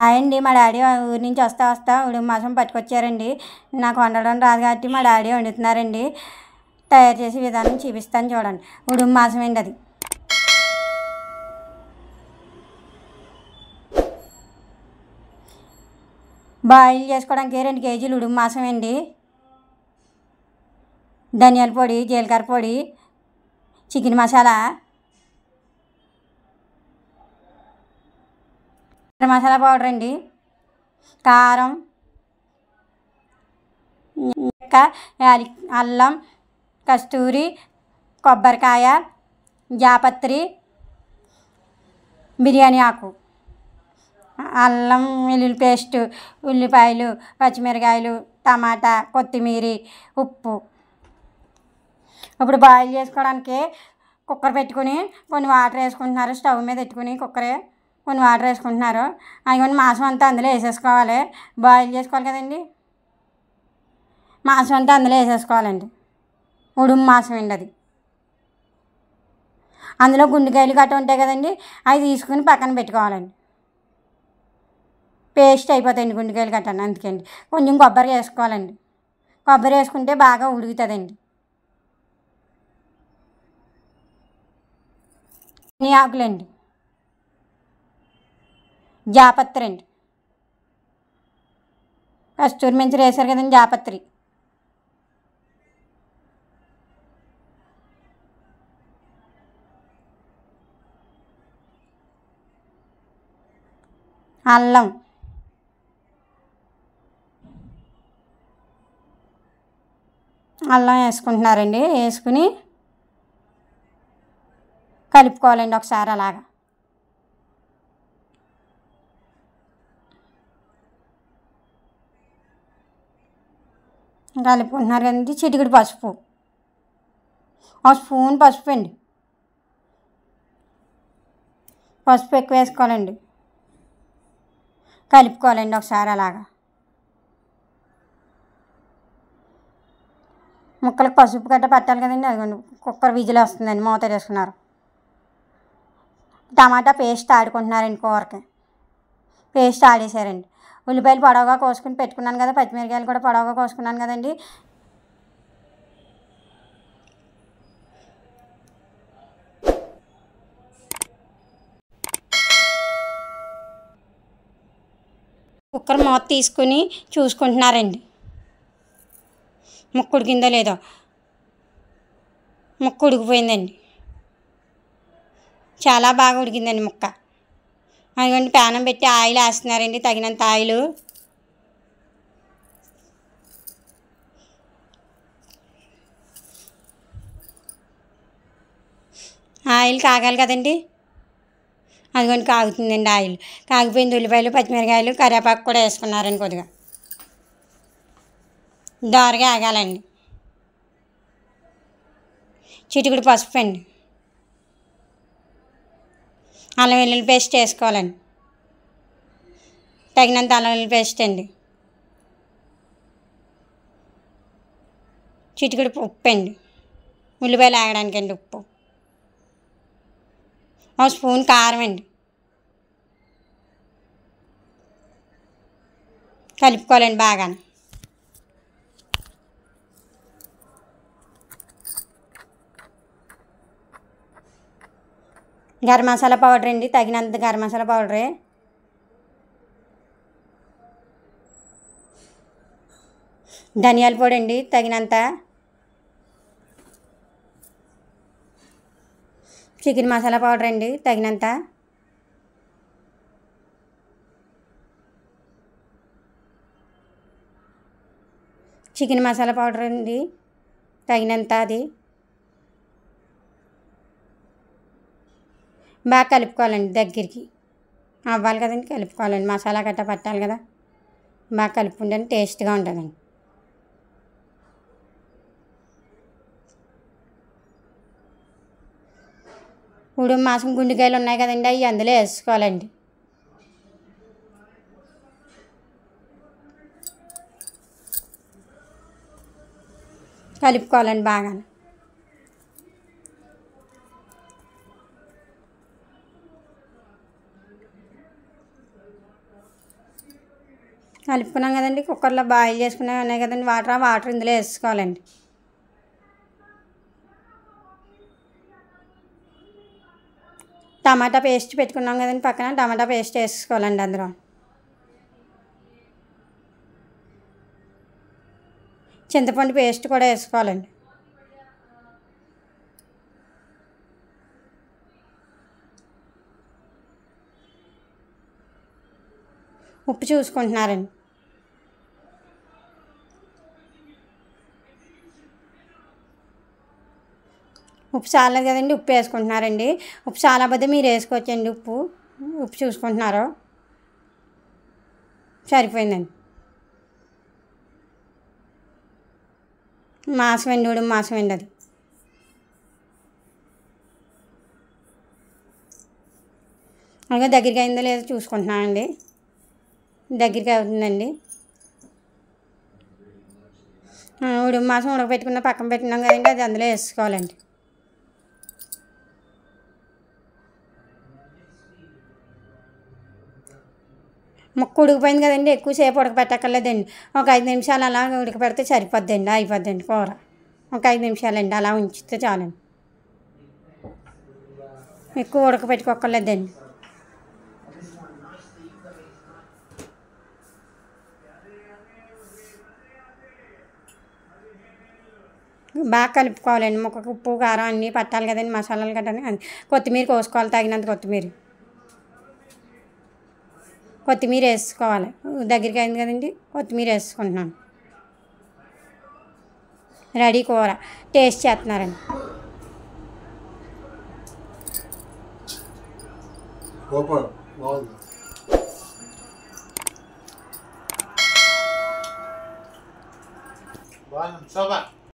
అండి మా డాడీ ఊరి నుంచి వస్తా ఉడుము మాసం పట్టుకొచ్చారండి. నాకు వండడం రాదు కాబట్టి మా డాడీ వండుతున్నారండి. తయారు చేసే విధానం చూపిస్తాను చూడండి. ఉడుము మాసం అండి అది. బాయిల్ చేసుకోవడానికి 2 కేజీలు ఉడుము మాసం అండి. ధనియాల పొడి, జీలకర్ర పొడి, చికెన్ మసాలా, మసాలా పౌడర్ అండి, కారం, అల్లం, కస్తూరి, కొబ్బరికాయ, జాపత్రి, బిర్యానీ ఆకు, అల్లం వెల్లుల్లి పేస్టు, ఉల్లిపాయలు, పచ్చిమిరకాయలు, టమాటా, కొత్తిమీర, ఉప్పు. ఇప్పుడు బాయిల్ చేసుకోవడానికి కుక్కర్ పెట్టుకుని కొన్ని వాటర్ వేసుకుంటున్నారు. స్టవ్ మీద పెట్టుకుని కొన్ని వాటర్ వేసుకుంటున్నారు. అవి మాంసం అంతా అందులో వేసేసుకోవాలి. బాయిల్ చేసుకోవాలి కదండి, మాంసం అంతా అందులో వేసేసుకోవాలండి. ఉడుము మాసం అండి అది. అందులో గుండెకాయలు గట్ట ఉంటాయి కదండి, అవి తీసుకుని పక్కన పెట్టుకోవాలండి. పేస్ట్ అయిపోతాయండి గుండెకాయలు గట్టండి. అందుకండి కొంచెం కొబ్బరి వేసుకోవాలండి. కొబ్బరి వేసుకుంటే బాగా ఉడుకుతుందండి. నీ ఆకులండి, జాపత్రి అండి, కస్తూరి మెంతులు వేసారు కదండి, జాపత్రి, అల్లం, వేసుకుంటున్నారండి. వేసుకుని కలుపుకోవాలండి ఒకసారి అలాగా. కలుపుకుంటున్నారు కదండి. చిటికెడు పసుపు, 1 స్పూన్ పసుపు అండి. పసుపు ఎక్కువ వేసుకోవాలండి. కలుపుకోవాలండి ఒకసారి అలాగా. ముక్కలకు పసుపు గట్ట పట్టాలి కదండి. అదిగోండి కుక్కర్ విజిల్ వస్తుందండి, మూత వేసుకున్నారు. టమాటా పేస్ట్ ఆడుకుంటున్నారండి. కూరకి పేస్ట్ ఆడేసారండి. ఉల్లిపాయలు పొడవుగా కోసుకుని పెట్టుకున్నాను కదా, పచ్చిమిరకాయలు కూడా పొడవుగా కోసుకున్నాను కదండి. కుక్కర్ మూత తీసుకుని చూసుకుంటున్నారండి ముక్క ఉడికిందో లేదో. ముక్క ఉడికిపోయిందండి, చాలా బాగా ఉడికిందండి ముక్క. అదిగోండి ప్యానం పెట్టి ఆయిల్ వేస్తున్నారండి, తగినంత ఆయిల్. ఆయిల్ కాగాలి కదండి. అదిగోండి కాగుతుందండి ఆయిల్. కాగిపోయింది. ఉల్లిపాయలు, పచ్చిమిరకాయలు, కరివేపాకు కూడా వేసుకున్నారండి. కొద్దిగా దోరగా ఆగాలండి. చిటికెడు పసుపు అండి, అల్లం వెల్లుల్లి పేస్ట్ వేసుకోవాలండి. తగినంత అల్లం వెల్లుల్లి పేస్ట్ అండి. చిటికెడు ఉప్పు అండి, ఉల్లిపాయలు ఆగడానికండి ఉప్పు. 1 స్పూన్ కారం అండి. కలుపుకోవాలండి బాగా. గరం మసాలా పౌడర్ అండి, తగినంత గరం మసాలా పౌడరే. ధనియాల పొడి అండి తగినంత. చికెన్ మసాలా పౌడర్ అండి తగినంత. చికెన్ మసాలా పౌడర్ అండి తగినంత. అది బాగా కలుపుకోవాలండి. దగ్గరికి అవ్వాలి కదండి, కలుపుకోవాలండి. మసాలా గట్ట పట్టాలి కదా, బాగా కలుపుకుంటే టేస్ట్గా ఉంటుందండి. ఉడుము మాసం గుండెకాయలు ఉన్నాయి కదండి, అవి అందులో వేసుకోవాలండి. కలుపుకోవాలండి బాగా. కలుపుకున్నాం కదండి. కుక్కర్లో బాయిల్ చేసుకున్నవి ఉన్నాయి కదండి వాటర్ ఇందులో వేసుకోవాలండి. టమాటా పేస్ట్ పెట్టుకున్నాం కదండి పక్కన, టమాటా పేస్ట్ వేసుకోవాలండి. అందులో చింతపండు పేస్ట్ కూడా వేసుకోవాలండి. ఉప్పు చూసుకుంటున్నారండి. ఉప్పు చాలేదు కదండి, ఉప్పు వేసుకుంటున్నారండి. ఉప్పు చాలా పోతే మీరు వేసుకోవచ్చండి. ఉప్పు చూసుకుంటున్నారు. సరిపోయిందండి. మాసం అండి, ఉడుము మాసం అండి అది. అలాగే దగ్గరికి అయిందో లేదో చూసుకుంటున్నానండి. దగ్గరికి అవుతుందండి. ఉడుము మాసం ఉడకబెట్టుకున్న పక్కన పెట్టుకున్నాం కదండి, అది అందులో వేసుకోవాలండి. ముక్క ఉడికిపోయింది కదండి, ఎక్కువసేపు ఉడకపెట్టక్కర్లేదండి. ఒక 5 నిమిషాలు అలా ఉడకపెడితే సరిపోద్దండి, అయిపోద్దండి కూర. ఒక 5 నిమిషాలండి అలా ఉంచితే చాలండి, ఎక్కువ ఉడకపెట్టుకోక్కర్లేదండి. బాగా కలుపుకోవాలండి. ముక్కకు ఉప్పు కారం అన్నీ పట్టాలి కదండి, మసాలాలు కట్టని. కొత్తిమీర కోసుకోవాలి, తగినంత కొత్తిమీర వేసుకోవాలి. దగ్గరికి అయింది కదండి, కొత్తిమీర వేసుకుంటున్నాను. రెడీ కూర. టేస్ట్ చేస్తున్నారండి. Soba.